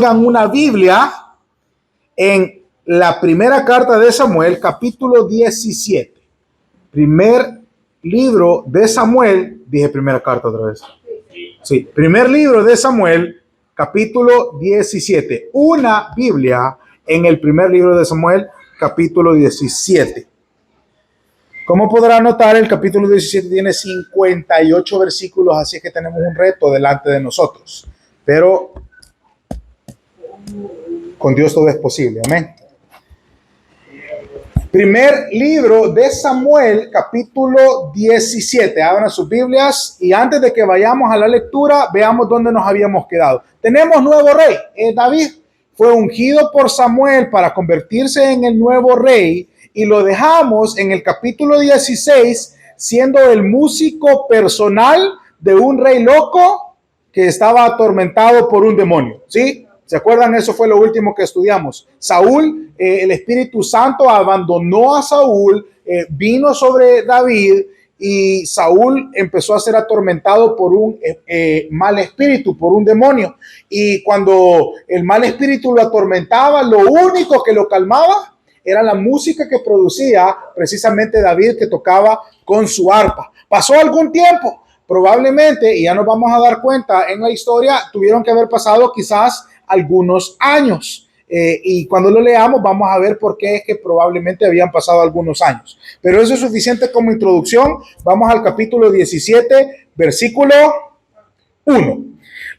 tengan una Biblia en la primera carta de Samuel, capítulo 17. Primer libro de Samuel, dije primera carta otra vez. Sí, primer libro de Samuel, capítulo 17. Una Biblia en el primer libro de Samuel, capítulo 17. Como podrá notar, el capítulo 17 tiene 58 versículos, así que tenemos un reto delante de nosotros. Pero con Dios todo es posible. Amén. Primer libro de Samuel, capítulo 17. Abran sus Biblias y antes de que vayamos a la lectura, veamos dónde nos habíamos quedado. Tenemos nuevo rey. David fue ungido por Samuel para convertirse en el nuevo rey y lo dejamos en el capítulo 16 siendo el músico personal de un rey loco que estaba atormentado por un demonio. ¿Sí? ¿Se acuerdan? Eso fue lo último que estudiamos. Saúl, el Espíritu Santo abandonó a Saúl, vino sobre David y Saúl empezó a ser atormentado por un mal espíritu, por un demonio. Y cuando el mal espíritu lo atormentaba, lo único que lo calmaba era la música que producía precisamente David, que tocaba con su arpa. Pasó algún tiempo, probablemente, y ya nos vamos a dar cuenta en la historia, tuvieron que haber pasado quizás algunos años. Y cuando lo leamos vamos a ver por qué es que probablemente habían pasado algunos años. Pero eso es suficiente como introducción. Vamos al capítulo 17, versículo 1.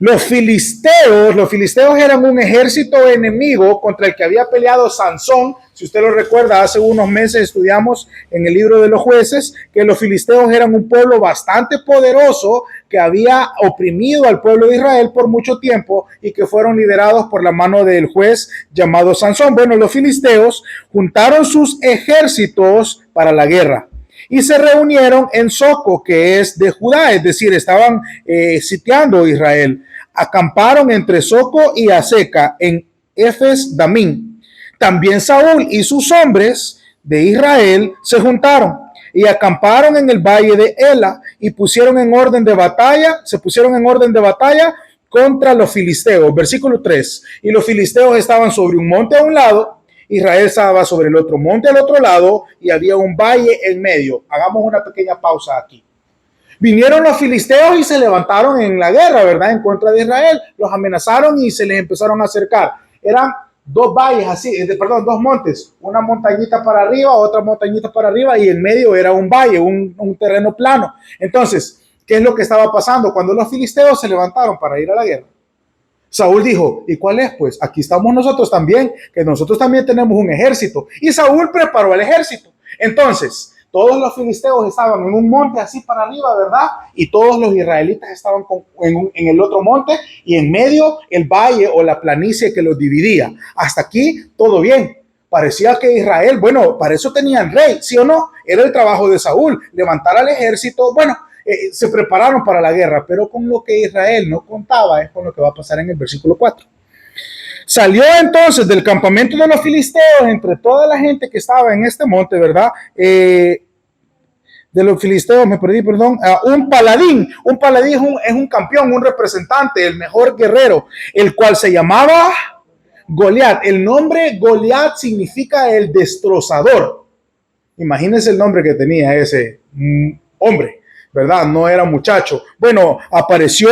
Los filisteos eran un ejército enemigo contra el que había peleado Sansón. Si usted lo recuerda, hace unos meses estudiamos en el libro de los jueces que los filisteos eran un pueblo bastante poderoso que había oprimido al pueblo de Israel por mucho tiempo y que fueron liderados por la mano del juez llamado Sansón. Bueno, los filisteos juntaron sus ejércitos para la guerra y se reunieron en Soco, que es de Judá, es decir, estaban sitiando Israel. Acamparon entre Soco y Aseca en Efes Damín. También Saúl y sus hombres de Israel se juntaron y acamparon en el valle de Ela y se pusieron en orden de batalla contra los filisteos. Versículo 3. Y los filisteos estaban sobre un monte a un lado, Israel estaba sobre el otro monte al otro lado y había un valle en medio. Hagamos una pequeña pausa aquí. Vinieron los filisteos y se levantaron en la guerra, ¿verdad? En contra de Israel. Los amenazaron y se les empezaron a acercar. Eran dos valles así, dos montes. Una montañita para arriba, otra montañita para arriba y en medio era un valle, un terreno plano. Entonces, ¿qué es lo que estaba pasando? Cuando los filisteos se levantaron para ir a la guerra, Saúl dijo, ¿y cuál es? Pues aquí estamos nosotros también, que nosotros también tenemos un ejército. Y Saúl preparó el ejército. Entonces, todos los filisteos estaban en un monte así para arriba, ¿verdad? Y todos los israelitas estaban en el otro monte y en medio el valle o la planicie que los dividía. Hasta aquí todo bien. Parecía que Israel, bueno, para eso tenían rey, ¿sí o no? Era el trabajo de Saúl, levantar al ejército, bueno, se prepararon para la guerra, pero con lo que Israel no contaba es con lo que va a pasar en el versículo 4. Salió entonces del campamento de los filisteos, entre toda la gente que estaba en este monte, ¿verdad? De los filisteos, un paladín. Un paladín es un campeón, un representante, el mejor guerrero, el cual se llamaba Goliat. El nombre Goliat significa el destrozador. Imagínense el nombre que tenía ese hombre, ¿verdad? No era muchacho. Bueno, apareció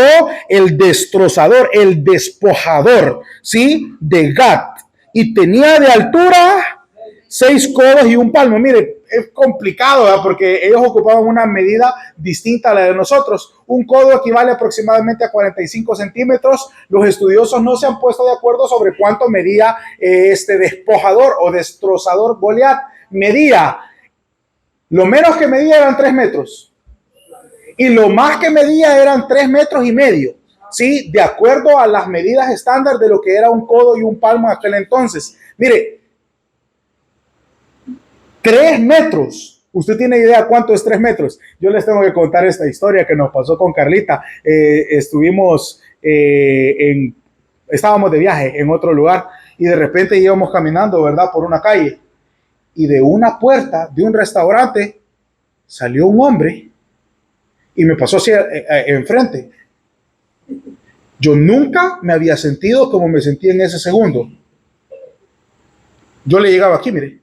el destrozador, el despojador, ¿sí? De Gat. Y tenía de altura 6 codos y un palmo. Mire, es complicado, ¿verdad? Porque ellos ocupaban una medida distinta a la de nosotros. Un codo equivale aproximadamente a 45 centímetros. Los estudiosos no se han puesto de acuerdo sobre cuánto medía este despojador o destrozador Goliat. Lo menos que medía eran 3 metros. Y lo más que medía eran 3 metros y medio, ¿sí? De acuerdo a las medidas estándar de lo que era un codo y un palmo en aquel entonces. Mire, 3 metros. ¿Usted tiene idea cuánto es 3 metros? Yo les tengo que contar esta historia que nos pasó con Carlita. Estábamos de viaje en otro lugar y de repente íbamos caminando, ¿verdad? Por una calle y de una puerta de un restaurante salió un hombre y me pasó así enfrente. Yo nunca me había sentido como me sentí en ese segundo. Yo le llegaba aquí, mire.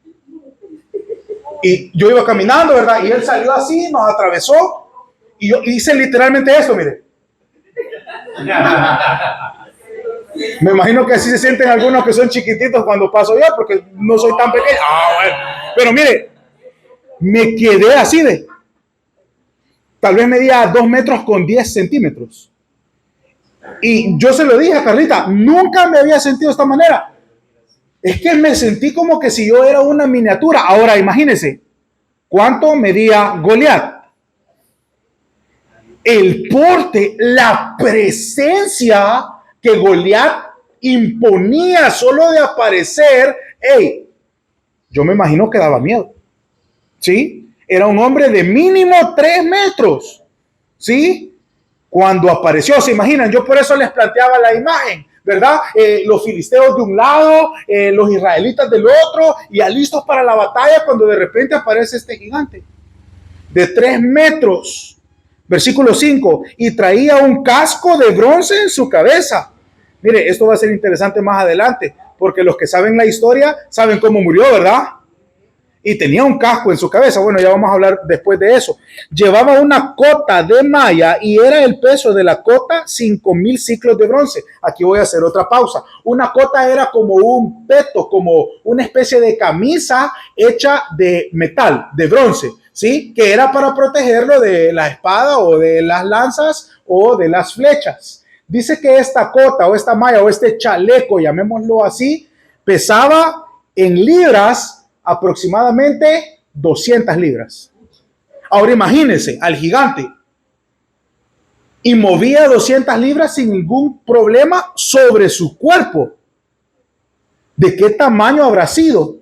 Y yo iba caminando, ¿verdad? Y él salió así, nos atravesó. Y yo hice literalmente esto, mire. Me imagino que así se sienten algunos que son chiquititos cuando paso yo, porque no soy tan pequeño. Bueno. Pero mire, me quedé así de. Tal vez medía 2 metros con 10 centímetros. Y yo se lo dije a Carlita, nunca me había sentido de esta manera. Es que me sentí como que si yo era una miniatura. Ahora imagínense, ¿cuánto medía Goliat? El porte, la presencia que Goliat imponía solo de aparecer. Hey, yo me imagino que daba miedo. ¿Sí? Era un hombre de mínimo 3 metros. ¿Sí? Cuando apareció, se imaginan, yo por eso les planteaba la imagen, ¿verdad? Los filisteos de un lado, los israelitas del otro, y ya listos para la batalla cuando de repente aparece este gigante de 3 metros. Versículo 5, y traía un casco de bronce en su cabeza. Mire, esto va a ser interesante más adelante, porque los que saben la historia saben cómo murió, ¿verdad? Y tenía un casco en su cabeza. Bueno, ya vamos a hablar después de eso. Llevaba una cota de malla y era el peso de la cota 5,000 ciclos de bronce. Aquí voy a hacer otra pausa. Una cota era como un peto, como una especie de camisa hecha de metal, de bronce, ¿sí? Que era para protegerlo de la espada o de las lanzas o de las flechas. Dice que esta cota o esta malla o este chaleco, llamémoslo así, pesaba en libras aproximadamente 200 libras. Ahora imagínense al gigante y movía 200 libras sin ningún problema sobre su cuerpo. ¿De qué tamaño habrá sido?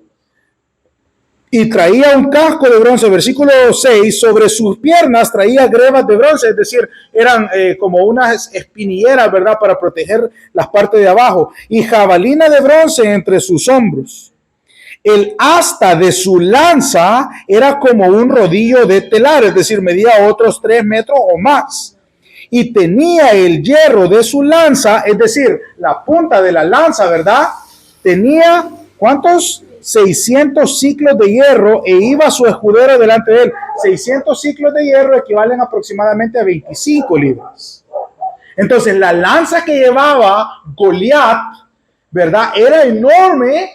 Y traía un casco de bronce, versículo 6, sobre sus piernas traía grebas de bronce, es decir, eran como unas espinilleras, ¿verdad? Para proteger las partes de abajo. Y jabalina de bronce entre sus hombros. El asta de su lanza era como un rodillo de telar, es decir, medía otros 3 metros o más. Y tenía el hierro de su lanza, es decir, la punta de la lanza, ¿verdad? Tenía, ¿cuántos? 600 ciclos de hierro e iba su escudero delante de él. 600 ciclos de hierro equivalen aproximadamente a 25 libras. Entonces, la lanza que llevaba Goliat, ¿verdad? Era enorme.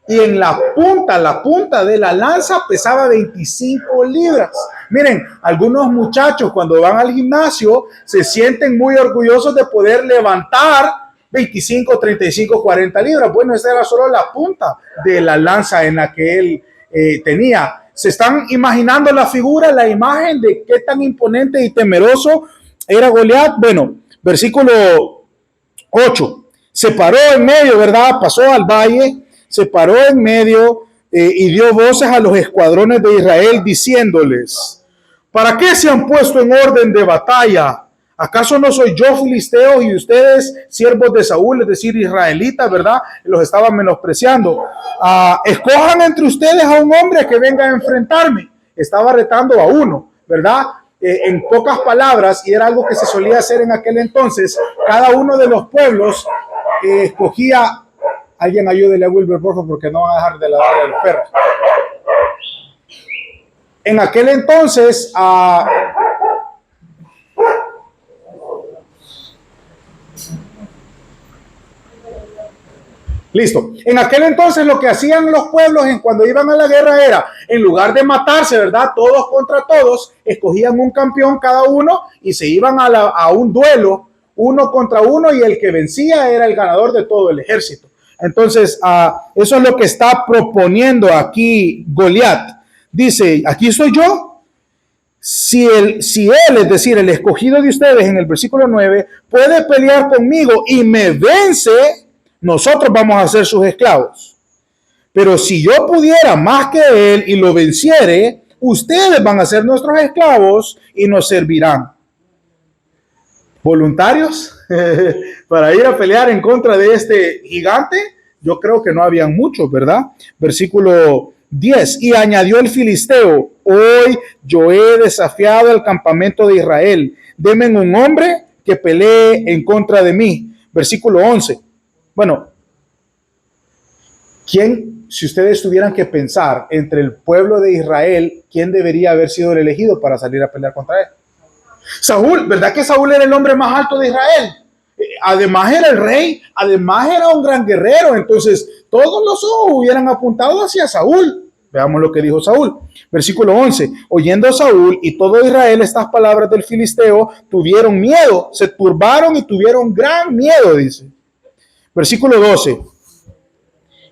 Y en la punta de la lanza pesaba 25 libras. Miren, algunos muchachos cuando van al gimnasio se sienten muy orgullosos de poder levantar 25, 35, 40 libras. Bueno, esa era solo la punta de la lanza en la que él tenía. ¿Se están imaginando la figura, la imagen de qué tan imponente y temeroso era Goliat? Bueno, versículo 8. Se paró en medio, ¿verdad? Pasó al valle. Se paró en medio y dio voces a los escuadrones de Israel diciéndoles, ¿para qué se han puesto en orden de batalla? ¿Acaso no soy yo filisteo y ustedes siervos de Saúl, es decir, israelitas, verdad? Los estaban menospreciando. Escojan entre ustedes a un hombre que venga a enfrentarme. Estaba retando a uno, ¿verdad? En pocas palabras, y era algo que se solía hacer en aquel entonces, cada uno de los pueblos escogía. Alguien ayúdele a Wilber, por favor, porque no van a dejar de ladrar a los perros. En aquel entonces, listo. En aquel entonces lo que hacían los pueblos cuando iban a la guerra era, en lugar de matarse, ¿verdad? Todos contra todos, escogían un campeón cada uno y se iban a un duelo, uno contra uno, y el que vencía era el ganador de todo el ejército. Entonces, eso es lo que está proponiendo aquí Goliat. Dice, aquí estoy yo. Si él, es decir, el escogido de ustedes en el versículo 9, puede pelear conmigo y me vence, nosotros vamos a ser sus esclavos. Pero si yo pudiera más que él y lo venciere, ustedes van a ser nuestros esclavos y nos servirán. ¿Voluntarios para ir a pelear en contra de este gigante? Yo creo que no habían muchos, ¿verdad? Versículo 10. Y añadió el filisteo, hoy yo he desafiado al campamento de Israel. Denme un hombre que pelee en contra de mí. Versículo 11. Bueno, ¿quién, si ustedes tuvieran que pensar entre el pueblo de Israel, quién debería haber sido el elegido para salir a pelear contra él? Saúl, ¿verdad que Saúl era el hombre más alto de Israel? Además era el rey, además era un gran guerrero, entonces todos los ojos hubieran apuntado hacia Saúl. Veamos lo que dijo Saúl. Versículo 11. Oyendo Saúl y todo Israel estas palabras del filisteo, tuvieron miedo, se turbaron y tuvieron gran miedo, dice. Versículo 12.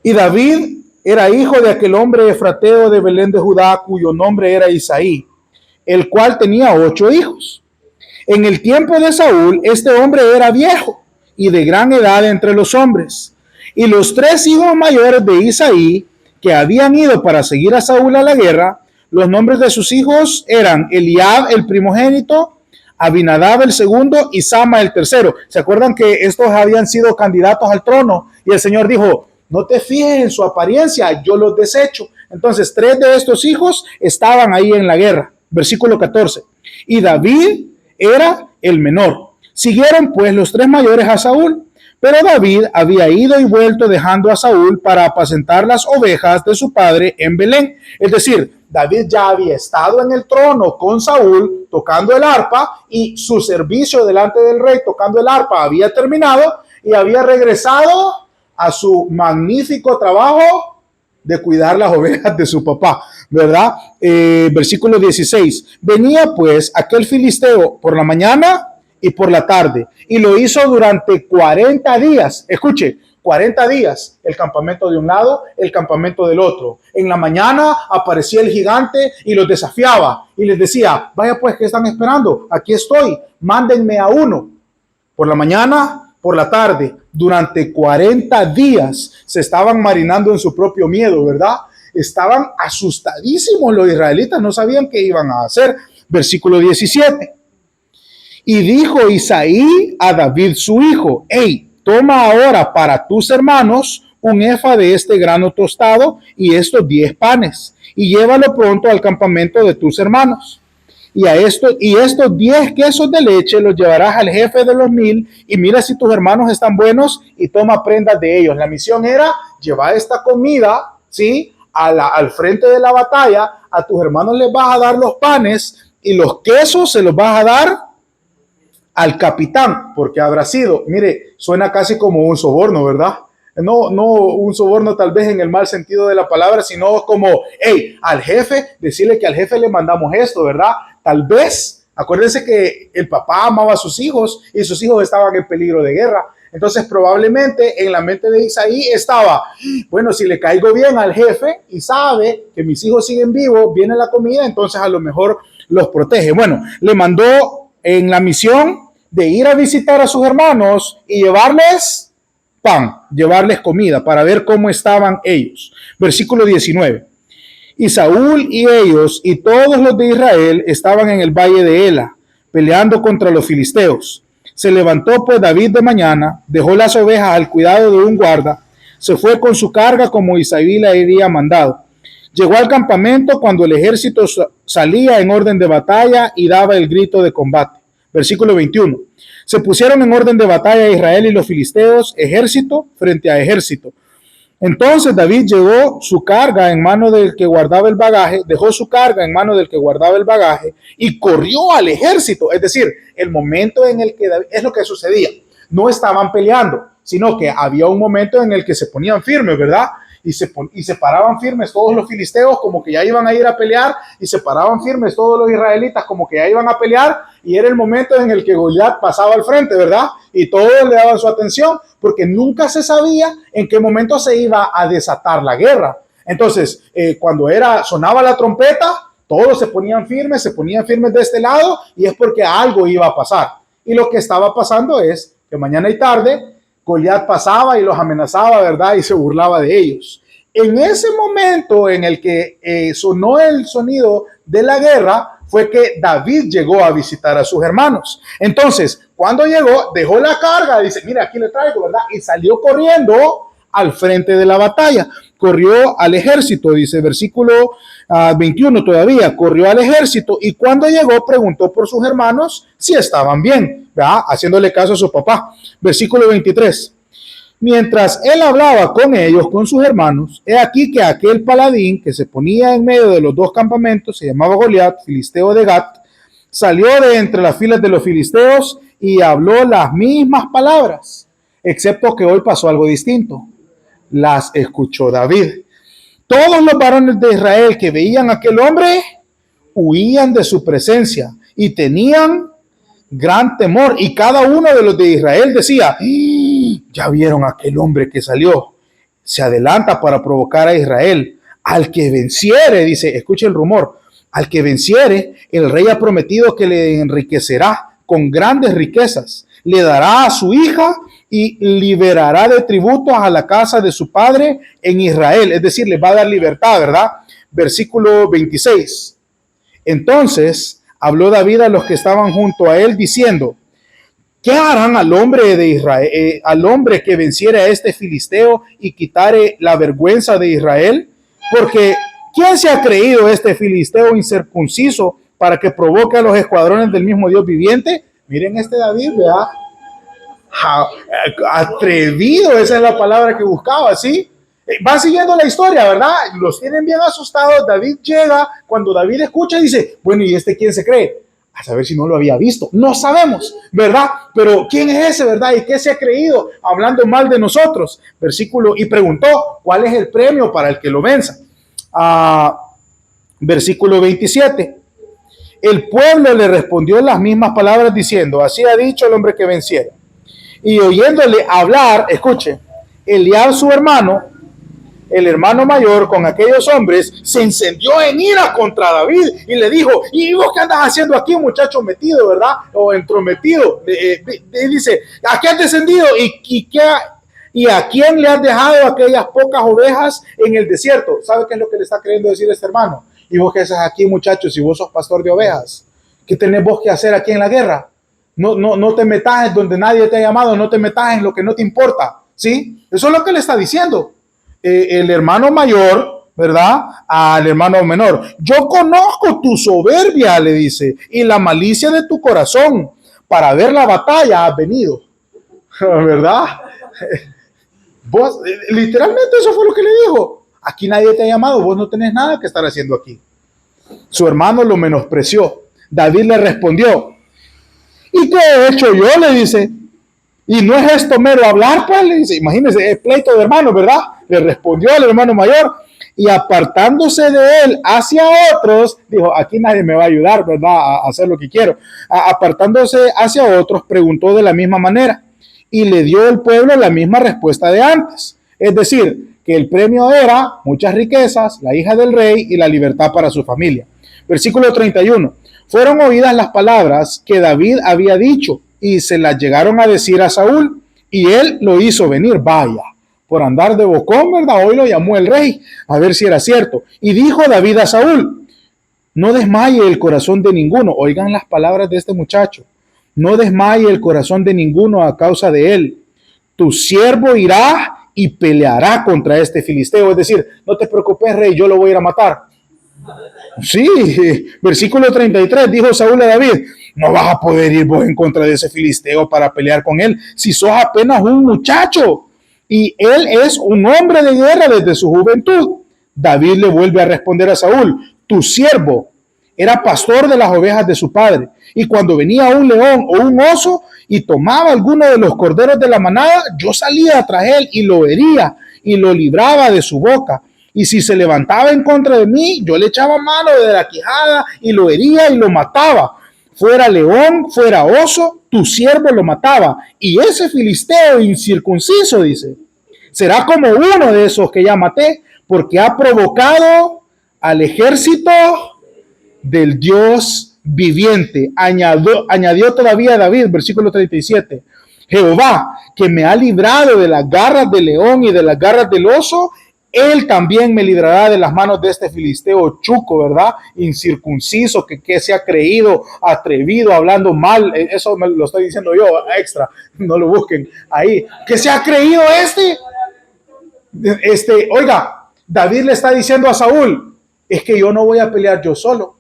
Y David era hijo de aquel hombre efrateo de Belén de Judá, cuyo nombre era Isaí, el cual tenía 8 hijos. En el tiempo de Saúl, este hombre era viejo y de gran edad entre los hombres. Y los 3 hijos mayores de Isaí, que habían ido para seguir a Saúl a la guerra, los nombres de sus hijos eran Eliab, el primogénito, Abinadab, el segundo, y Sama, el tercero. ¿Se acuerdan que estos habían sido candidatos al trono? Y el Señor dijo, no te fijes en su apariencia, yo los desecho. Entonces, 3 de estos hijos estaban ahí en la guerra. Versículo 14. Y David era el menor. Siguieron pues los 3 mayores a Saúl. Pero David había ido y vuelto dejando a Saúl para apacentar las ovejas de su padre en Belén. Es decir, David ya había estado en el trono con Saúl tocando el arpa y su servicio delante del rey tocando el arpa había terminado y había regresado a su magnífico trabajo de cuidar las ovejas de su papá, ¿verdad? Versículo 16. Venía pues aquel filisteo por la mañana y por la tarde, y lo hizo durante 40 días. Escuche, 40 días, el campamento de un lado, el campamento del otro. En la mañana aparecía el gigante y los desafiaba y les decía, vaya pues, ¿qué están esperando? Aquí estoy, mándenme a uno. Por la mañana, por la tarde, durante 40 días se estaban marinando en su propio miedo, ¿verdad? Estaban asustadísimos los israelitas, no sabían qué iban a hacer. Versículo 17. Y dijo Isaí a David su hijo, hey, toma ahora para tus hermanos un efa de este grano tostado y estos 10 panes, y llévalo pronto al campamento de tus hermanos. Y estos 10 quesos de leche los llevarás al jefe de los 1000 y mira si tus hermanos están buenos y toma prendas de ellos. La misión era llevar esta comida, ¿sí? Al frente de la batalla. A tus hermanos les vas a dar los panes y los quesos se los vas a dar al capitán, porque habrá sido, mire, suena casi como un soborno, ¿verdad? No un soborno tal vez en el mal sentido de la palabra, sino como, hey, al jefe, decirle que al jefe le mandamos esto, ¿verdad? Tal vez, acuérdense que el papá amaba a sus hijos y sus hijos estaban en peligro de guerra. Entonces probablemente en la mente de Isaí estaba, bueno, si le caigo bien al jefe y sabe que mis hijos siguen vivos, viene la comida, entonces a lo mejor los protege. Bueno, le mandó en la misión de ir a visitar a sus hermanos y llevarles pan, llevarles comida para ver cómo estaban ellos. Versículo 19. Y Saúl y ellos y todos los de Israel estaban en el valle de Ela, peleando contra los filisteos. Se levantó pues David de mañana, dejó las ovejas al cuidado de un guarda, se fue con su carga como Isaí le había mandado. Llegó al campamento cuando el ejército salía en orden de batalla y daba el grito de combate. Versículo 21. Se pusieron en orden de batalla Israel y los filisteos, ejército frente a ejército. Entonces David llevó su carga en mano del que guardaba el bagaje, dejó su carga en mano del que guardaba el bagaje y corrió al ejército. Es decir, el momento en el que David, es lo que sucedía. No estaban peleando, sino que había un momento en el que se ponían firmes, ¿verdad? Y se paraban firmes todos los filisteos como que ya iban a ir a pelear y se paraban firmes todos los israelitas como que ya iban a pelear y era el momento en el que Goliat pasaba al frente, ¿verdad? Y todos le daban su atención porque nunca se sabía en qué momento se iba a desatar la guerra. Entonces, cuando sonaba la trompeta, todos se ponían firmes de este lado y es porque algo iba a pasar. Y lo que estaba pasando es que mañana y tarde Goliat pasaba y los amenazaba, ¿verdad? Y se burlaba de ellos. En ese momento en el que sonó el sonido de la guerra, fue que David llegó a visitar a sus hermanos. Entonces, cuando llegó, dejó la carga, dice, mira, aquí le traigo, ¿verdad? Y salió corriendo al frente de la batalla. Corrió al ejército, dice versículo 21 todavía, corrió al ejército y cuando llegó preguntó por sus hermanos si estaban bien, ¿verdad? Haciéndole caso a su papá. Versículo 23. Mientras él hablaba con ellos, con sus hermanos, he aquí que aquel paladín que se ponía en medio de los dos campamentos, se llamaba Goliat, filisteo de Gat, salió de entre las filas de los filisteos y habló las mismas palabras, excepto que hoy pasó algo distinto. Las escuchó David. Todos los varones de Israel que veían a aquel hombre huían de su presencia y tenían gran temor. Y cada uno de los de Israel decía: ya vieron a aquel hombre que salió, se adelanta para provocar a Israel. Al que venciere, dice, escuche el rumor, al que venciere, el rey ha prometido que le enriquecerá con grandes riquezas, le dará a su hija y liberará de tributos a la casa de su padre en Israel. Es decir, les va a dar libertad, ¿verdad? Versículo 26. Entonces habló David a los que estaban junto a él diciendo: ¿qué harán al hombre de Israel, al hombre que venciere a este filisteo y quitare la vergüenza de Israel? Porque ¿quién se ha creído este filisteo incircunciso para que provoque a los escuadrones del mismo Dios viviente? Miren este David, ¿verdad? Atrevido, esa es la palabra que buscaba, ¿sí? Va siguiendo la historia, ¿verdad? Los tienen bien asustados. David llega, cuando David escucha, dice: bueno, ¿y este quién se cree? A saber si no lo había visto. No sabemos, ¿verdad? Pero ¿quién es ese, verdad? ¿Y qué se ha creído hablando mal de nosotros? Versículo, y preguntó: ¿cuál es el premio para el que lo venza? Versículo 27. El pueblo le respondió las mismas palabras diciendo: así ha dicho el hombre que venciera. Y oyéndole hablar, escuche, Eliab su hermano, el hermano mayor, con aquellos hombres, se encendió en ira contra David y le dijo: ¿y vos qué andas haciendo aquí, muchacho metido, verdad? O entrometido. Dice: ¿a qué has descendido? ¿Y a quién le has dejado aquellas pocas ovejas en el desierto? ¿Sabe qué es lo que le está queriendo decir este hermano? ¿Y vos qué haces aquí, muchacho, si vos sos pastor de ovejas? ¿Qué tenés vos que hacer aquí en la guerra? No te metas en donde nadie te ha llamado, no te metas en lo que no te importa, ¿sí? Eso es lo que le está diciendo el hermano mayor, ¿verdad? Al hermano menor. Yo conozco tu soberbia, le dice, y la malicia de tu corazón. Para ver la batalla has venido, ¿verdad? Vos, literalmente eso fue lo que le dijo. Aquí nadie te ha llamado, vos no tenés nada que estar haciendo aquí. Su hermano lo menospreció. David le respondió: ¿y qué he hecho yo? Le dice. Y no es esto mero hablar, pues, le dice. Imagínense, es pleito de hermanos, ¿verdad? Le respondió al hermano mayor y apartándose de él hacia otros, dijo: aquí nadie me va a ayudar, ¿verdad? A hacer lo que quiero. Apartándose hacia otros, preguntó de la misma manera y le dio el pueblo la misma respuesta de antes. Es decir, que el premio era muchas riquezas, la hija del rey y la libertad para su familia. Versículo 31. Fueron oídas las palabras que David había dicho y se las llegaron a decir a Saúl y él lo hizo venir. Vaya, por andar de bocón, ¿verdad? Hoy lo llamó el rey a ver si era cierto. Y dijo David a Saúl: no desmaye el corazón de ninguno. Oigan las palabras de este muchacho. No desmaye el corazón de ninguno a causa de él. Tu siervo irá y peleará contra este filisteo. Es decir, no te preocupes, rey, yo lo voy a ir a matar. Sí, versículo 33, dijo Saúl a David: no vas a poder ir vos en contra de ese filisteo para pelear con él si sos apenas un muchacho y él es un hombre de guerra desde su juventud. David le vuelve a responder a Saúl: tu siervo era pastor de las ovejas de su padre, y cuando venía un león o un oso y tomaba alguno de los corderos de la manada, yo salía tras él y lo hería y lo libraba de su boca. Y si se levantaba en contra de mí, yo le echaba mano de la quijada y lo hería y lo mataba. Fuera león, fuera oso, tu siervo lo mataba. Y ese filisteo incircunciso, dice, será como uno de esos que ya maté, porque ha provocado al ejército del Dios viviente. Añadió todavía David, versículo 37. Jehová, que me ha librado de las garras del león y de las garras del oso, él también me librará de las manos de este filisteo chuco, ¿verdad? Incircunciso, que se ha creído, atrevido, hablando mal. Eso me lo estoy diciendo yo, extra. No lo busquen ahí. Que se ha creído este. Oiga, David le está diciendo a Saúl, es que yo no voy a pelear yo solo.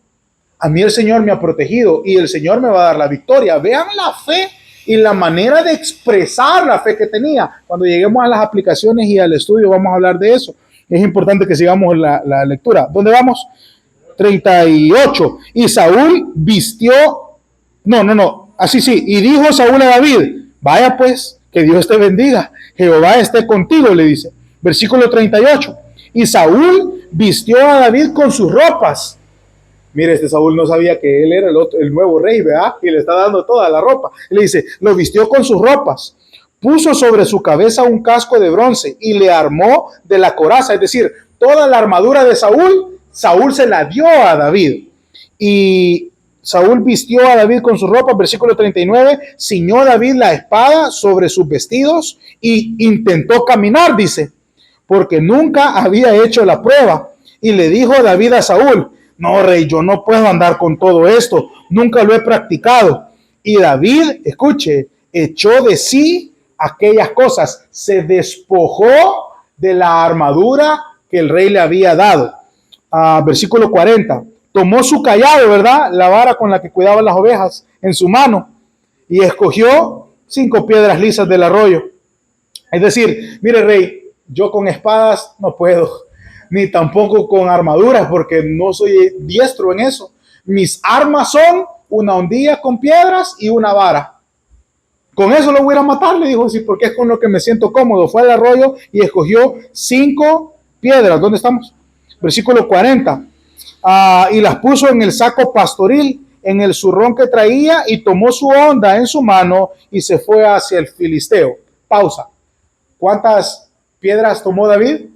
A mí el Señor me ha protegido y el Señor me va a dar la victoria. Vean la fe y la manera de expresar la fe que tenía. Cuando lleguemos a las aplicaciones y al estudio vamos a hablar de eso. Es importante que sigamos la lectura. ¿Dónde vamos? 38. Y Saúl vistió, así sí. Y dijo Saúl a David, vaya pues, que Dios te bendiga. Jehová esté contigo, le dice. Versículo 38. Y Saúl vistió a David con sus ropas. Mire, Saúl no sabía que él era el nuevo rey, ¿verdad? Y le está dando toda la ropa. Le dice, lo vistió con sus ropas, puso sobre su cabeza un casco de bronce y le armó de la coraza. Es decir, toda la armadura de Saúl, Saúl se la dio a David. Y Saúl vistió a David con sus ropas, versículo 39, ciñó David la espada sobre sus vestidos y intentó caminar, dice, porque nunca había hecho la prueba. Y le dijo David a Saúl, no, rey, yo no puedo andar con todo esto, nunca lo he practicado. Y David, escuche, echó de sí aquellas cosas, se despojó de la armadura que el rey le había dado. Versículo 40, tomó su cayado, ¿verdad? La vara con la que cuidaba las ovejas en su mano y escogió 5 piedras lisas del arroyo. Es decir, mire, rey, yo con espadas no puedo, ni tampoco con armaduras, porque no soy diestro en eso. Mis armas son una hondilla con piedras y una vara. Con eso lo voy a matar, le dijo, sí, porque es con lo que me siento cómodo. Fue al arroyo y escogió 5 piedras. ¿Dónde estamos? Versículo 40. Y las puso en el saco pastoril, en el zurrón que traía, y tomó su honda en su mano y se fue hacia el filisteo. Pausa. ¿Cuántas piedras tomó David?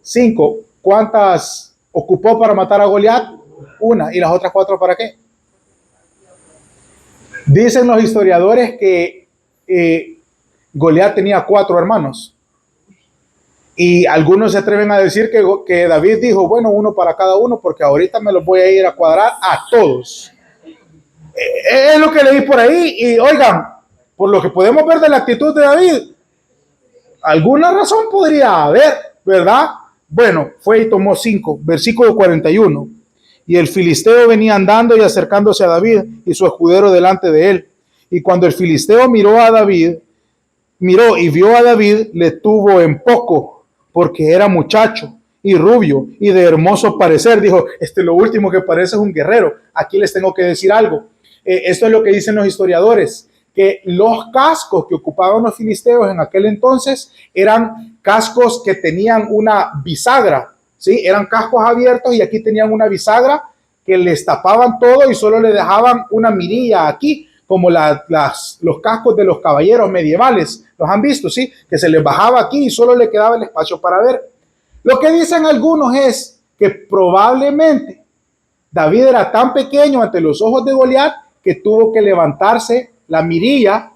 5. ¿Cuántas ocupó para matar a Goliat? 1. ¿Y las otras 4 para qué? Dicen los historiadores que Goliat tenía 4 hermanos. Y algunos se atreven a decir que David dijo, bueno, 1 para cada uno, porque ahorita me los voy a ir a cuadrar a todos. Es lo que leí por ahí. Y oigan, por lo que podemos ver de la actitud de David, alguna razón podría haber, ¿verdad? Bueno, fue y tomó 5, versículo 41. Y el filisteo venía andando y acercándose a David y su escudero delante de él. Y cuando el filisteo miró y vio a David, le tuvo en poco, porque era muchacho y rubio y de hermoso parecer. Dijo, lo último que parece es un guerrero. Aquí les tengo que decir algo. Esto es lo que dicen los historiadores, que los cascos que ocupaban los filisteos en aquel entonces eran cascos que tenían una bisagra, ¿sí? Eran cascos abiertos y aquí tenían una bisagra que les tapaban todo y solo le dejaban una mirilla aquí, como los cascos de los caballeros medievales. ¿Los han visto? ¿Sí? Que se les bajaba aquí y solo le quedaba el espacio para ver. Lo que dicen algunos es que probablemente David era tan pequeño ante los ojos de Goliat que tuvo que levantarse la mirilla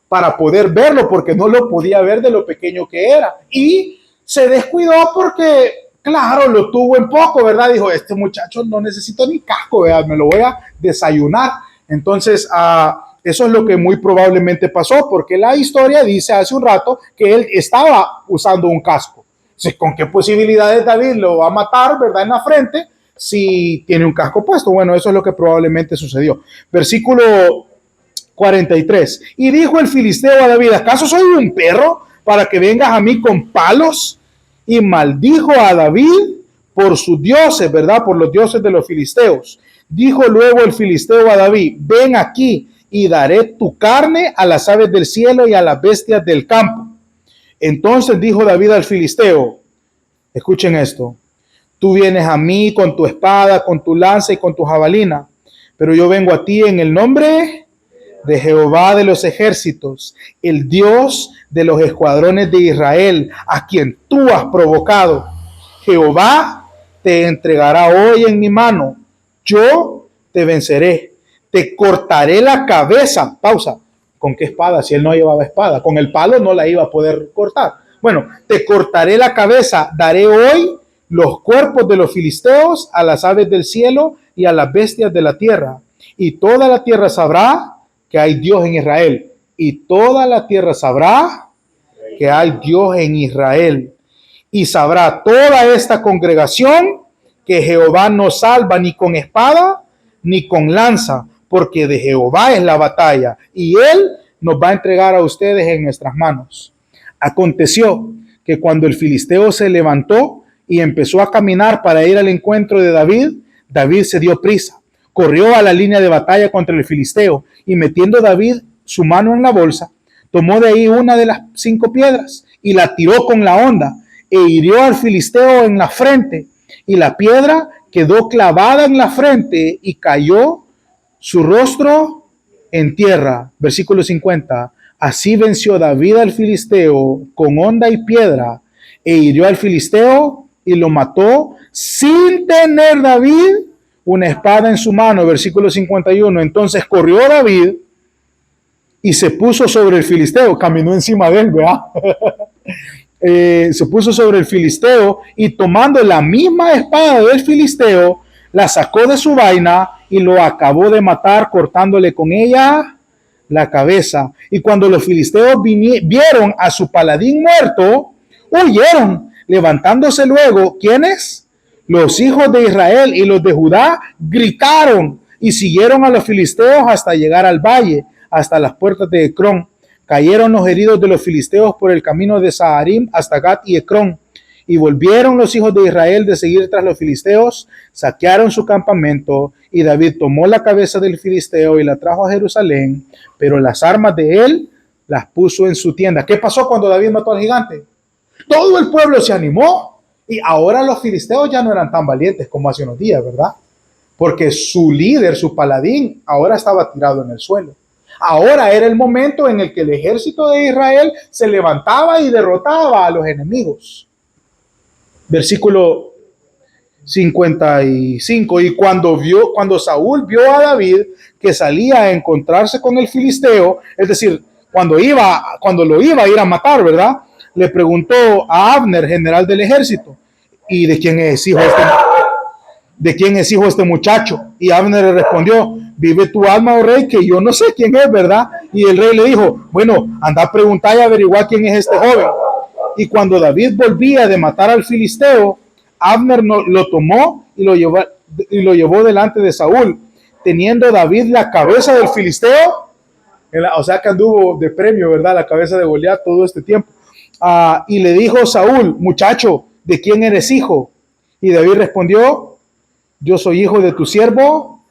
para poder verlo, porque no lo podía ver de lo pequeño que era. Y se descuidó porque, claro, lo tuvo en poco, ¿verdad? Dijo, este muchacho no necesito ni casco, ¿verdad? Me lo voy a desayunar. Entonces, eso es lo que muy probablemente pasó, porque la historia dice hace un rato que él estaba usando un casco. Entonces, ¿con qué posibilidades David lo va a matar, verdad, en la frente si tiene un casco puesto? Bueno, eso es lo que probablemente sucedió. Versículo 43. Y dijo el filisteo a David, ¿acaso soy un perro para que vengas a mí con palos? Y maldijo a David por sus dioses, ¿verdad? Por los dioses de los filisteos. Dijo luego el filisteo a David, ven aquí y daré tu carne a las aves del cielo y a las bestias del campo. Entonces dijo David al filisteo, escuchen esto, tú vienes a mí con tu espada, con tu lanza y con tu jabalina, pero yo vengo a ti en el nombre de Jehová de los ejércitos, el Dios de los escuadrones de Israel, a quien tú has provocado. Jehová te entregará hoy en mi mano, yo te venceré, te cortaré la cabeza. Pausa. ¿Con qué espada? Si él no llevaba espada, con el palo no la iba a poder cortar. Bueno, te cortaré la cabeza, daré hoy los cuerpos de los filisteos a las aves del cielo y a las bestias de la tierra, y toda la tierra sabrá que hay Dios en Israel, y toda la tierra sabrá que hay Dios en Israel. Y sabrá toda esta congregación que Jehová no salva ni con espada ni con lanza, porque de Jehová es la batalla, y él nos va a entregar a ustedes en nuestras manos. Aconteció que cuando el filisteo se levantó y empezó a caminar para ir al encuentro de David, David se dio prisa, corrió a la línea de batalla contra el filisteo, y metiendo David su mano en la bolsa, tomó de ahí una de las 5 piedras y la tiró con la honda e hirió al filisteo en la frente, y la piedra quedó clavada en la frente y cayó su rostro en tierra. Versículo 50. Así venció David al filisteo con honda y piedra, e hirió al filisteo y lo mató sin tener David una espada en su mano. Versículo 51. Entonces corrió David y se puso sobre el filisteo, caminó encima de él, ¿verdad? Se puso sobre el filisteo y tomando la misma espada del filisteo, la sacó de su vaina y lo acabó de matar, cortándole con ella la cabeza. Y cuando los filisteos vieron a su paladín muerto, huyeron, levantándose luego, ¿quiénes? Los hijos de Israel y los de Judá gritaron y siguieron a los filisteos hasta llegar al valle, hasta las puertas de Ecrón. Cayeron los heridos de los filisteos por el camino de Saharim hasta Gat y Ecrón. Y volvieron los hijos de Israel de seguir tras los filisteos, saquearon su campamento, y David tomó la cabeza del filisteo y la trajo a Jerusalén, pero las armas de él las puso en su tienda. ¿Qué pasó cuando David mató al gigante? Todo el pueblo se animó, y ahora los filisteos ya no eran tan valientes como hace unos días, ¿verdad? Porque su líder, su paladín, ahora estaba tirado en el suelo. Ahora era el momento en el que el ejército de Israel se levantaba y derrotaba a los enemigos. Versículo 55. Y cuando Saúl vio a David que salía a encontrarse con el filisteo, es decir, cuando lo iba a ir a matar, ¿verdad? Le preguntó a Abner, general del ejército, ¿y de quién es hijo este muchacho? Y Abner le respondió, vive tu alma, oh rey, que yo no sé quién es, ¿verdad? Y el rey le dijo, bueno, anda a preguntar y averiguar quién es este joven. Y cuando David volvía de matar al filisteo, Abner lo tomó y lo llevó delante de Saúl, teniendo David la cabeza del filisteo, o sea que anduvo de premio, ¿verdad? La cabeza de Goliat todo este tiempo. Y le dijo Saúl, muchacho, ¿de quién eres hijo? Y David respondió, yo soy hijo de tu siervo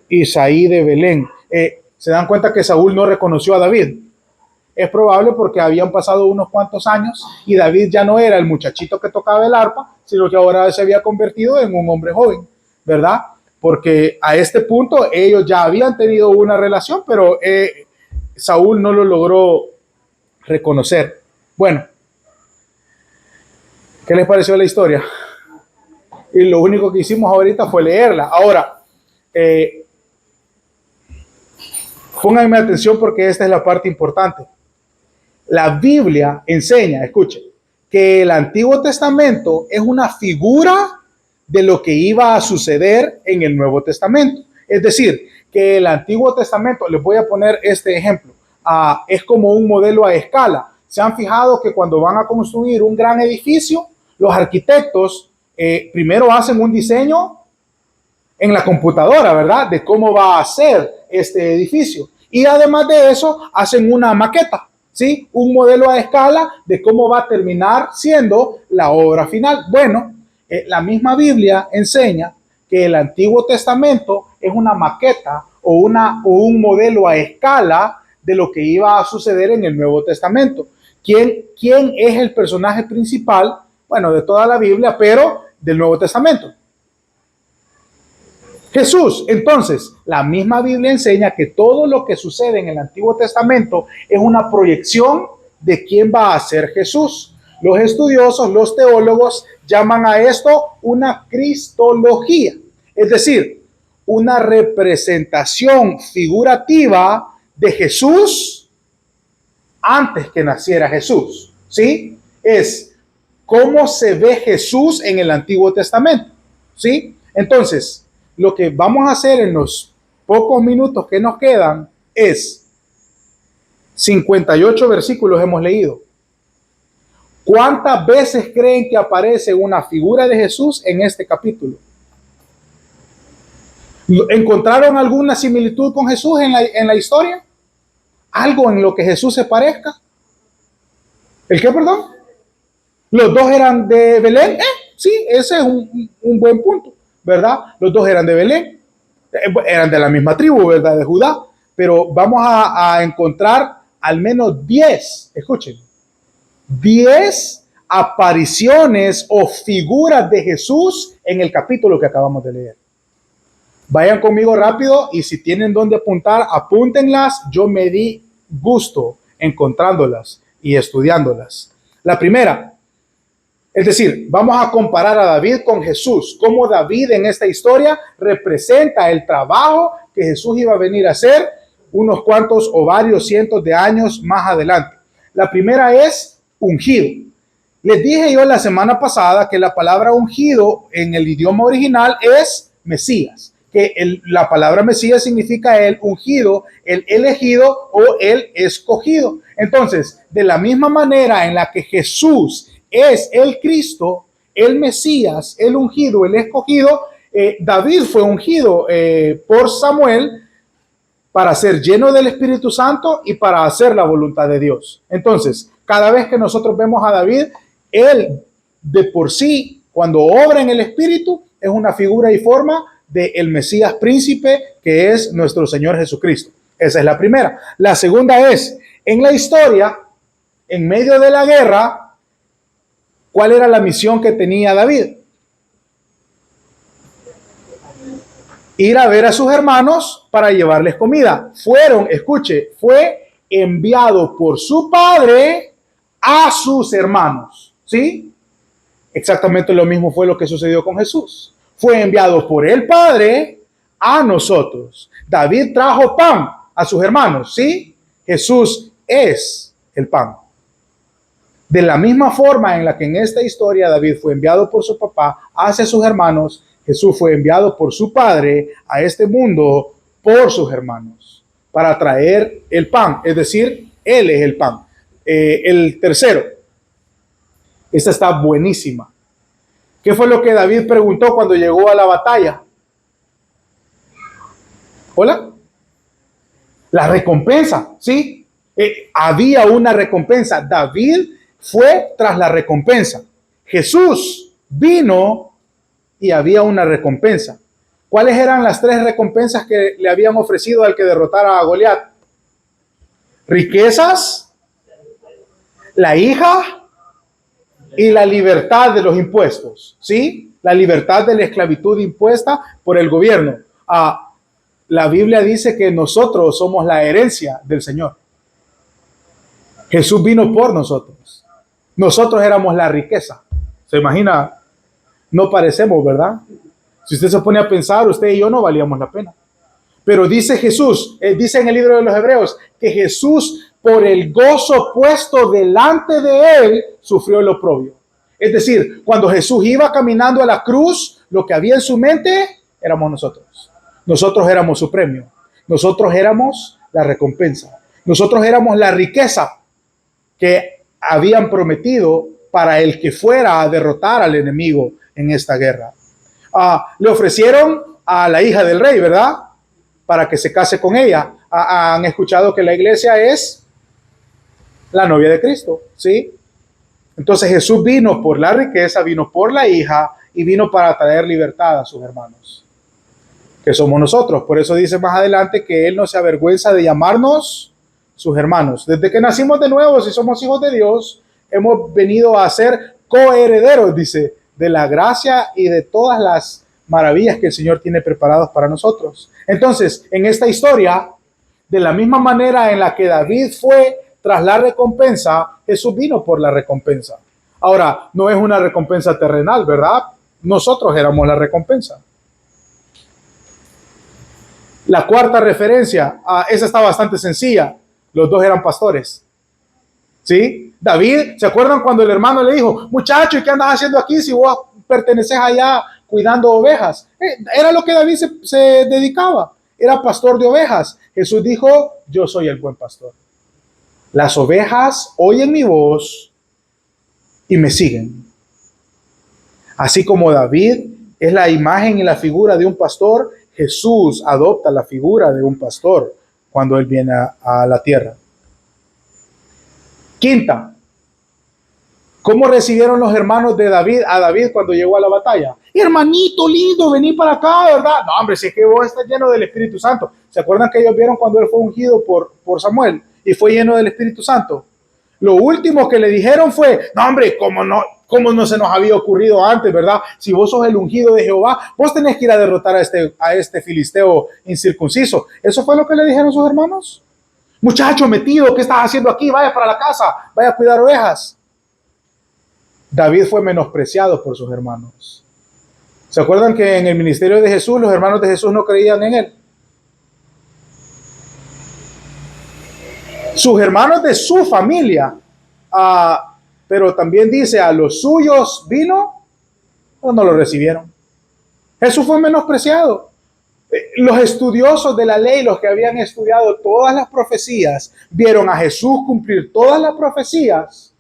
Isaí de Belén. ¿Se dan cuenta que Saúl no reconoció a David? Es probable porque habían pasado unos cuantos años y David ya no era el muchachito que tocaba el arpa, sino que ahora se había convertido en un hombre joven, ¿verdad? Porque a este punto ellos ya habían tenido una relación, pero Saúl no lo logró reconocer. Bueno, ¿qué les pareció la historia? Y lo único que hicimos ahorita fue leerla. Ahora, pónganme atención porque esta es la parte importante. La Biblia enseña, escuchen, que el Antiguo Testamento es una figura de lo que iba a suceder en el Nuevo Testamento. Es decir, que el Antiguo Testamento, les voy a poner este ejemplo, es como un modelo a escala. Se han fijado que cuando van a construir un gran edificio, los arquitectos primero hacen un diseño en la computadora, ¿verdad? De cómo va a ser este edificio. Y además de eso, hacen una maqueta, ¿sí? Un modelo a escala de cómo va a terminar siendo la obra final. Bueno, la misma Biblia enseña que el Antiguo Testamento es una maqueta o un modelo a escala de lo que iba a suceder en el Nuevo Testamento. ¿Quién es el personaje principal? Bueno, de toda la Biblia, pero del Nuevo Testamento. Jesús. Entonces, la misma Biblia enseña que todo lo que sucede en el Antiguo Testamento es una proyección de quién va a ser Jesús. Los estudiosos, los teólogos, llaman a esto una cristología, es decir, una representación figurativa de Jesús antes que naciera Jesús, ¿sí? Es cómo se ve Jesús en el Antiguo Testamento, ¿sí? Entonces, lo que vamos a hacer en los pocos minutos que nos quedan es 58 versículos hemos leído. ¿Cuántas veces creen que aparece una figura de Jesús en este capítulo? ¿Encontraron alguna similitud con Jesús en la historia? ¿Algo en lo que Jesús se parezca? ¿El qué, perdón? ¿Los dos eran de Belén? Sí, ese es un buen punto, ¿verdad? Los dos eran de Belén, eran de la misma tribu, ¿verdad? De Judá. Pero vamos a encontrar al menos 10, escuchen, 10 apariciones o figuras de Jesús en el capítulo que acabamos de leer. Vayan conmigo rápido y si tienen dónde apuntar, apúntenlas. Yo me di gusto encontrándolas y estudiándolas. La primera, es decir, vamos a comparar a David con Jesús. Cómo David en esta historia representa el trabajo que Jesús iba a venir a hacer unos cuantos o varios cientos de años más adelante. La primera es ungido. Les dije yo la semana pasada que la palabra ungido en el idioma original es Mesías, que la palabra Mesías significa el ungido, el elegido o el escogido. Entonces, de la misma manera en la que Jesús es el Cristo, el Mesías, el ungido, el escogido, David fue ungido por Samuel para ser lleno del Espíritu Santo y para hacer la voluntad de Dios. Entonces, cada vez que nosotros vemos a David, él de por sí, cuando obra en el Espíritu, es una figura y forma del Mesías príncipe que es nuestro Señor Jesucristo. Esa es la primera. La segunda es, en la historia, en medio de la guerra, ¿cuál era la misión que tenía David? Ir a ver a sus hermanos para llevarles comida. Fue enviado por su padre a sus hermanos. ¿Sí? Exactamente lo mismo fue lo que sucedió con Jesús. Fue enviado por el Padre a nosotros. David trajo pan a sus hermanos, ¿sí? Jesús es el pan. De la misma forma en la que en esta historia David fue enviado por su papá hacia sus hermanos, Jesús fue enviado por su Padre a este mundo por sus hermanos para traer el pan, es decir, Él es el pan. El tercero, esta está buenísima. ¿Qué fue lo que David preguntó cuando llegó a la batalla? ¿Hola? La recompensa, ¿sí? Había una recompensa. David fue tras la recompensa. Jesús vino y había una recompensa. ¿Cuáles eran las 3 recompensas que le habían ofrecido al que derrotara a Goliat? Riquezas, la hija y la libertad de los impuestos, ¿sí? La libertad de la esclavitud impuesta por el gobierno. La Biblia dice que nosotros somos la herencia del Señor. Jesús vino por nosotros. Nosotros éramos la riqueza. ¿Se imagina? No parecemos, ¿verdad? Si usted se pone a pensar, usted y yo no valíamos la pena. Pero dice Jesús, dice en el libro de los Hebreos, que Jesús, por el gozo puesto delante de él, sufrió el oprobio. Es decir, cuando Jesús iba caminando a la cruz, lo que había en su mente éramos nosotros. Nosotros éramos su premio. Nosotros éramos la recompensa. Nosotros éramos la riqueza que habían prometido para el que fuera a derrotar al enemigo en esta guerra. Le ofrecieron a la hija del rey, ¿verdad? Para que se case con ella. Han escuchado que la iglesia es la novia de Cristo, ¿sí? Entonces Jesús vino por la riqueza, vino por la hija y vino para traer libertad a sus hermanos, que somos nosotros. Por eso dice más adelante que Él no se avergüenza de llamarnos sus hermanos. Desde que nacimos de nuevo, si somos hijos de Dios, hemos venido a ser coherederos, dice, de la gracia y de todas las maravillas que el Señor tiene preparadas para nosotros. Entonces, en esta historia, de la misma manera en la que David fue tras la recompensa, Jesús vino por la recompensa. Ahora, no es una recompensa terrenal, ¿verdad? Nosotros éramos la recompensa. La cuarta referencia, esa está bastante sencilla. Los dos eran pastores. ¿Sí? David, ¿se acuerdan cuando el hermano le dijo, muchacho, ¿y qué andas haciendo aquí si vos perteneces allá cuidando ovejas? Era lo que David se dedicaba. Era pastor de ovejas. Jesús dijo, yo soy el buen pastor. Las ovejas oyen mi voz y me siguen. Así como David es la imagen y la figura de un pastor, Jesús adopta la figura de un pastor cuando Él viene a la tierra. Quinta, ¿cómo recibieron los hermanos de David a David cuando llegó a la batalla? Hermanito lindo, vení para acá, ¿verdad? No, hombre, si es que vos estás lleno del Espíritu Santo. ¿Se acuerdan que ellos vieron cuando él fue ungido por Samuel y fue lleno del Espíritu Santo? Lo último que le dijeron fue, no, hombre, ¿cómo no se nos había ocurrido antes, verdad? Si vos sos el ungido de Jehová, vos tenés que ir a derrotar a este filisteo incircunciso. ¿Eso fue lo que le dijeron sus hermanos? Muchacho metido, ¿qué estás haciendo aquí? Vaya para la casa, vaya a cuidar ovejas. David fue menospreciado por sus hermanos. ¿Se acuerdan que en el ministerio de Jesús, los hermanos de Jesús no creían en él? Sus hermanos de su familia, pero también dice, a los suyos vino, pero no lo recibieron. Jesús fue menospreciado. Los estudiosos de la ley, los que habían estudiado todas las profecías, vieron a Jesús cumplir todas las profecías,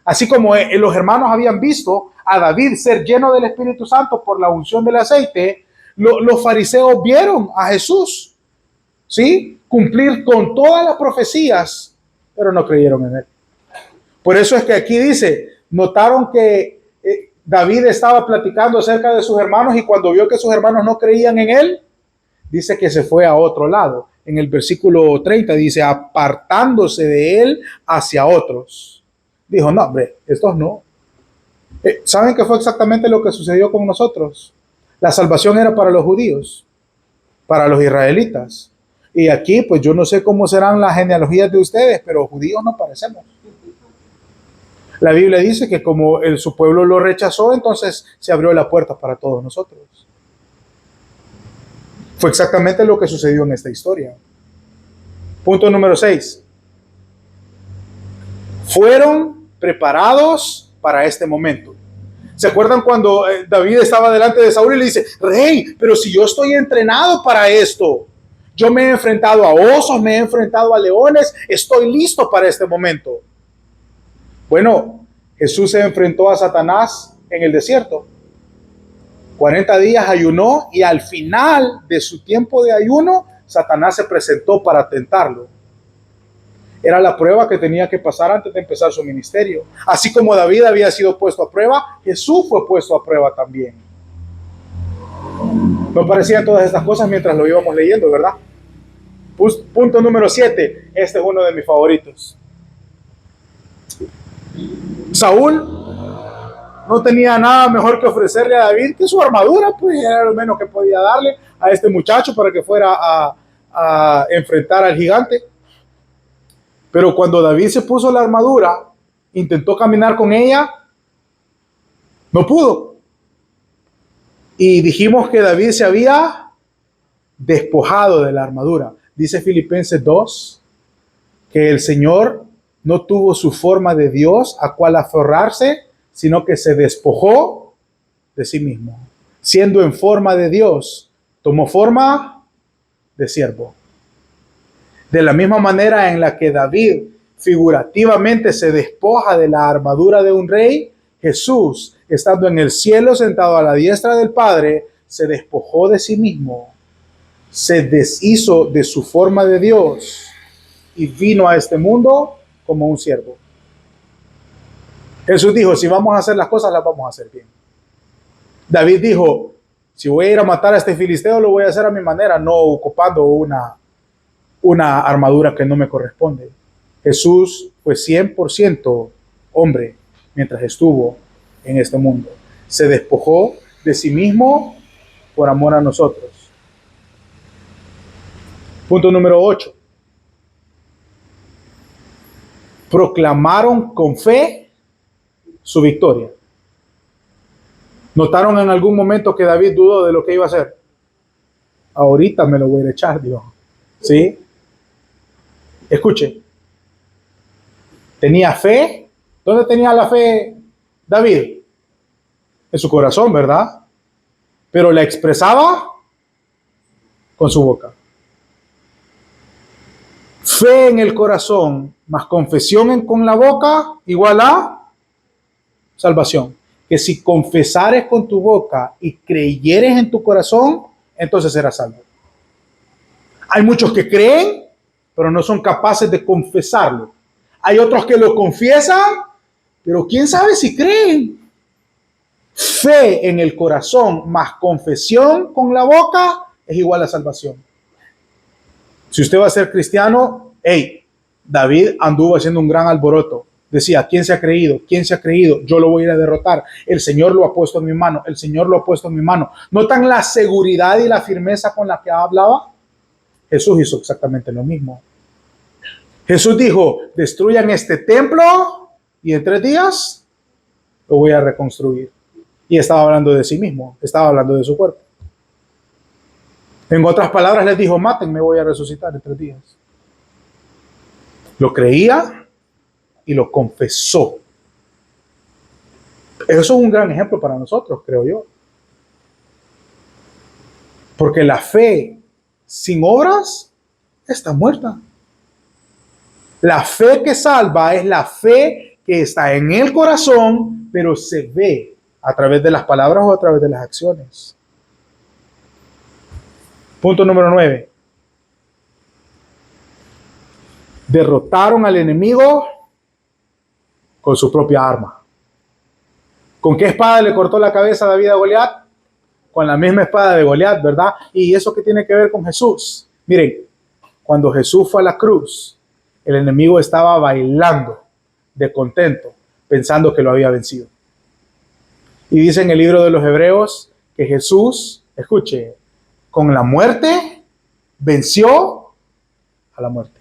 así como los hermanos habían visto a David ser lleno del Espíritu Santo por la unción del aceite. Los fariseos vieron a Jesús, ¿sí?, cumplir con todas las profecías, pero no creyeron en él. Por eso es que aquí dice, notaron que David estaba platicando acerca de sus hermanos y cuando vio que sus hermanos no creían en él, dice que se fue a otro lado. En el versículo 30 dice, apartándose de él hacia otros. Dijo, no, hombre, estos no. ¿Saben qué fue exactamente lo que sucedió con nosotros? La salvación era para los judíos, para los israelitas. Y aquí, pues yo no sé cómo serán las genealogías de ustedes, pero judíos no parecemos. La Biblia dice que como su pueblo lo rechazó, entonces se abrió la puerta para todos nosotros. Fue exactamente lo que sucedió en esta historia. Punto número 6. Fueron preparados para este momento. ¿Se acuerdan cuando David estaba delante de Saúl y le dice, rey, pero si yo estoy entrenado para esto? Yo me he enfrentado a osos, me he enfrentado a leones, estoy listo para este momento. Bueno, Jesús se enfrentó a Satanás en el desierto. 40 días ayunó y al final de su tiempo de ayuno, Satanás se presentó para tentarlo. Era la prueba que tenía que pasar antes de empezar su ministerio. Así como David había sido puesto a prueba, Jesús fue puesto a prueba también. No parecían todas estas cosas mientras lo íbamos leyendo, ¿verdad? Punto número 7. Este es uno de mis favoritos. Saúl no tenía nada mejor que ofrecerle a David que su armadura, pues era lo menos que podía darle a este muchacho para que fuera a enfrentar al gigante. Pero cuando David se puso la armadura, intentó caminar con ella, no pudo. Y dijimos que David se había despojado de la armadura. Dice Filipenses 2, que el Señor no tuvo su forma de Dios a cual aferrarse, sino que se despojó de sí mismo. Siendo en forma de Dios, tomó forma de siervo. De la misma manera en la que David figurativamente se despoja de la armadura de un rey, Jesús, estando en el cielo sentado a la diestra del Padre, se despojó de sí mismo, se deshizo de su forma de Dios y vino a este mundo como un siervo. Jesús dijo, si vamos a hacer las cosas, las vamos a hacer bien. David dijo, si voy a ir a matar a este filisteo, lo voy a hacer a mi manera, no ocupando una armadura que no me corresponde. Jesús fue 100% hombre mientras estuvo en este mundo. Se despojó de sí mismo por amor a nosotros. Punto número 8. Proclamaron con fe su victoria. ¿Notaron en algún momento que David dudó de lo que iba a hacer? Ahorita me lo voy a echar, Dios. ¿Sí? Escuche. ¿Tenía fe? ¿Dónde tenía la fe David? En su corazón, ¿verdad? Pero la expresaba con su boca. Fe en el corazón, más confesión con la boca, igual a salvación. Que si confesares con tu boca y creyeres en tu corazón, entonces serás salvo. Hay muchos que creen, pero no son capaces de confesarlo. Hay otros que lo confiesan, pero quién sabe si creen. Fe en el corazón más confesión con la boca es igual a salvación. Si usted va a ser cristiano, David anduvo haciendo un gran alboroto. Decía, ¿quién se ha creído? ¿Quién se ha creído? Yo lo voy a ir a derrotar. El Señor lo ha puesto en mi mano. El Señor lo ha puesto en mi mano. ¿Notan la seguridad y la firmeza con la que hablaba? Jesús hizo exactamente lo mismo. Jesús dijo, destruyan este templo y en 3 días lo voy a reconstruir. Y estaba hablando de sí mismo, estaba hablando de su cuerpo. En otras palabras les dijo, mátenme, voy a resucitar en 3 días. Lo creía y lo confesó. Eso es un gran ejemplo para nosotros, creo yo. Porque la fe sin obras está muerta. La fe que salva es la fe que está en el corazón, pero se ve a través de las palabras o a través de las acciones. Punto número 9. Derrotaron al enemigo con su propia arma. ¿Con qué espada le cortó la cabeza a David a Goliat? Con la misma espada de Goliat, ¿verdad? ¿Y eso qué tiene que ver con Jesús? Miren, cuando Jesús fue a la cruz, el enemigo estaba bailando de contento, pensando que lo había vencido. Y dice en el libro de los Hebreos que Jesús, escuche, con la muerte venció a la muerte.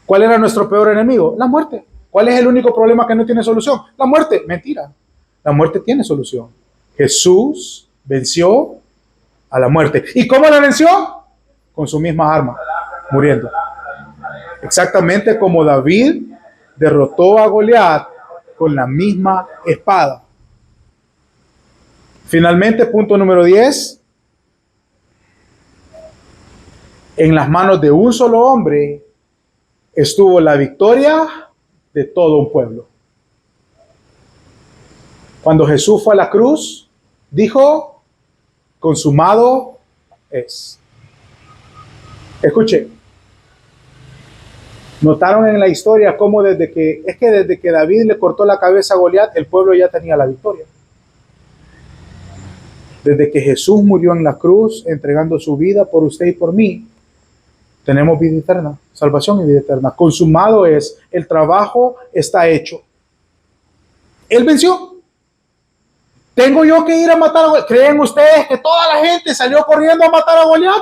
¿Cuál era nuestro peor enemigo? La muerte. ¿Cuál es el único problema que no tiene solución? La muerte. Mentira. La muerte tiene solución. Jesús venció a la muerte. ¿Y cómo la venció? Con su misma arma, muriendo. Exactamente como David derrotó a Goliat con la misma espada. Finalmente, punto número 10. En las manos de un solo hombre estuvo la victoria de todo un pueblo. Cuando Jesús fue a la cruz, dijo, consumado es. Escuche, notaron en la historia cómo desde que David le cortó la cabeza a Goliat, el pueblo ya tenía la victoria. Desde que Jesús murió en la cruz, entregando su vida por usted y por mí, tenemos vida eterna, salvación y vida eterna. Consumado es, el trabajo está hecho. Él venció. ¿Tengo yo que ir a matar a Goliat? ¿Creen ustedes que toda la gente salió corriendo a matar a Goliat?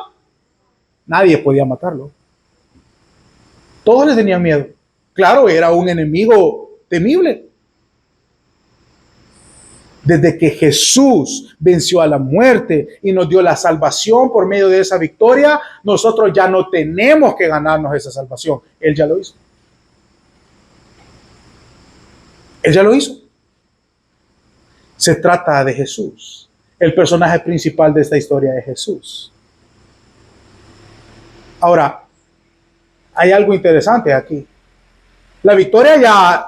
Nadie podía matarlo. Todos le tenían miedo. Claro, era un enemigo temible. Desde que Jesús venció a la muerte y nos dio la salvación por medio de esa victoria, nosotros ya no tenemos que ganarnos esa salvación. Él ya lo hizo. Él ya lo hizo. Se trata de Jesús. El personaje principal de esta historia es Jesús. Ahora, hay algo interesante aquí. La victoria ya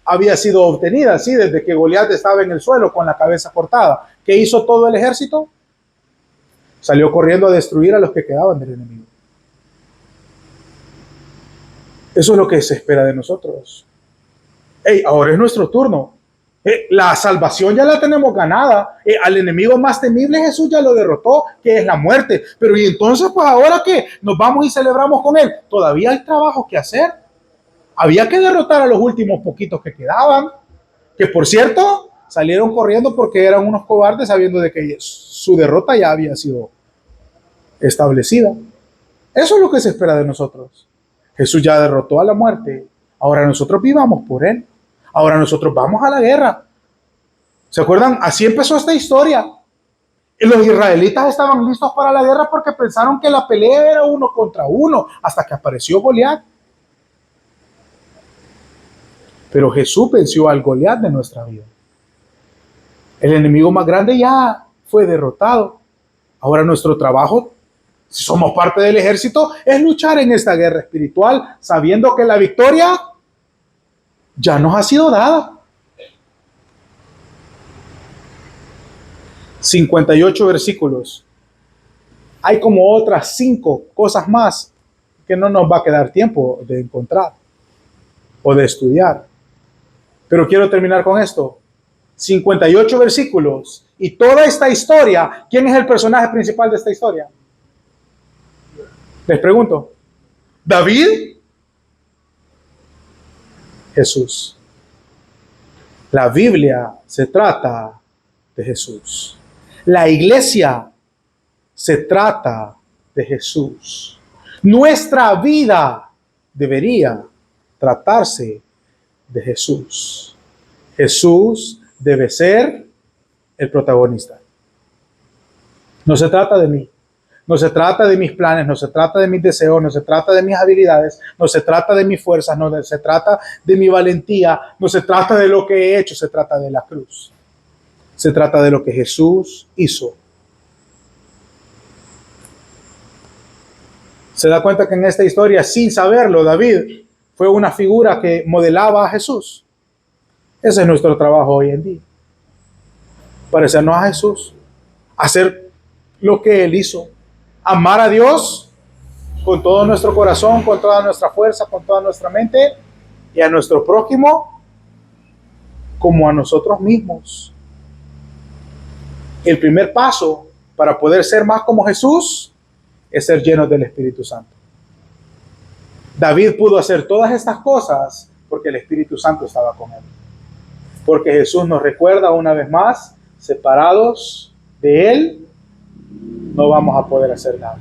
había sido obtenida, sí, desde que Goliat estaba en el suelo con la cabeza cortada. ¿Qué hizo todo el ejército? Salió corriendo a destruir a los que quedaban del enemigo. Eso es lo que se espera de nosotros. Ahora es nuestro turno. La salvación ya la tenemos ganada. Al enemigo más temible Jesús ya lo derrotó, que es la muerte. Pero ¿y entonces pues ahora qué? ¿Nos vamos y celebramos con él? Todavía hay trabajo que hacer. Había que derrotar a los últimos poquitos que quedaban, que por cierto salieron corriendo porque eran unos cobardes sabiendo de que su derrota ya había sido establecida. Eso es lo que se espera de nosotros. Jesús ya derrotó a la muerte. Ahora nosotros vivamos por él. Ahora nosotros vamos a la guerra. ¿Se acuerdan? Así empezó esta historia. Los israelitas estaban listos para la guerra porque pensaron que la pelea era 1 contra 1 hasta que apareció Goliat. Pero Jesús venció al Goliat de nuestra vida. El enemigo más grande ya fue derrotado. Ahora nuestro trabajo, si somos parte del ejército, es luchar en esta guerra espiritual, sabiendo que la victoria ya nos ha sido dada. 58 versículos. Hay como otras 5 cosas más que no nos va a quedar tiempo de encontrar o de estudiar. Pero quiero terminar con esto. 58 versículos y toda esta historia. ¿Quién es el personaje principal de esta historia? Les pregunto. ¿David? Jesús. La Biblia se trata de Jesús. La iglesia se trata de Jesús. Nuestra vida debería tratarse de Jesús. Jesús debe ser el protagonista. No se trata de mí. No se trata de mis planes, no se trata de mis deseos, no se trata de mis habilidades, no se trata de mis fuerzas, no se trata de mi valentía, no se trata de lo que he hecho, se trata de la cruz. Se trata de lo que Jesús hizo. Se da cuenta que en esta historia, sin saberlo, David fue una figura que modelaba a Jesús. Ese es nuestro trabajo hoy en día. Parecernos a Jesús, hacer lo que Él hizo. Amar a Dios con todo nuestro corazón, con toda nuestra fuerza, con toda nuestra mente, y a nuestro prójimo como a nosotros mismos. El primer paso para poder ser más como Jesús es ser llenos del Espíritu Santo. David pudo hacer todas estas cosas porque el Espíritu Santo estaba con él. Porque Jesús nos recuerda una vez más, separados de Él, no vamos a poder hacer nada.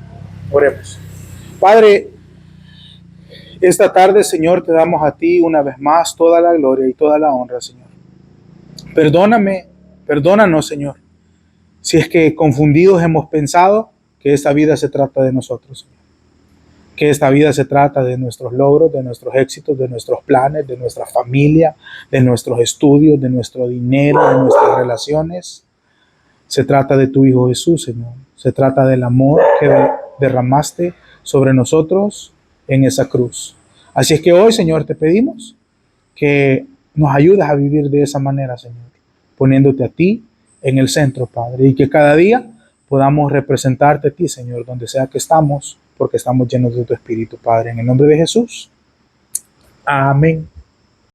Oremos. Padre, esta tarde, Señor, te damos a ti una vez más toda la gloria y toda la honra, Señor. Perdónanos, Señor, si es que confundidos hemos pensado que esta vida se trata de nosotros, Señor. Que esta vida se trata de nuestros logros, de nuestros éxitos, de nuestros planes, de nuestra familia, de nuestros estudios, de nuestro dinero, de nuestras relaciones. Se trata de tu Hijo Jesús, Señor. Se trata del amor que derramaste sobre nosotros en esa cruz. Así es que hoy, Señor, te pedimos que nos ayudes a vivir de esa manera, Señor, poniéndote a ti en el centro, Padre, y que cada día podamos representarte a ti, Señor, donde sea que estamos, porque estamos llenos de tu Espíritu, Padre. En el nombre de Jesús. Amén.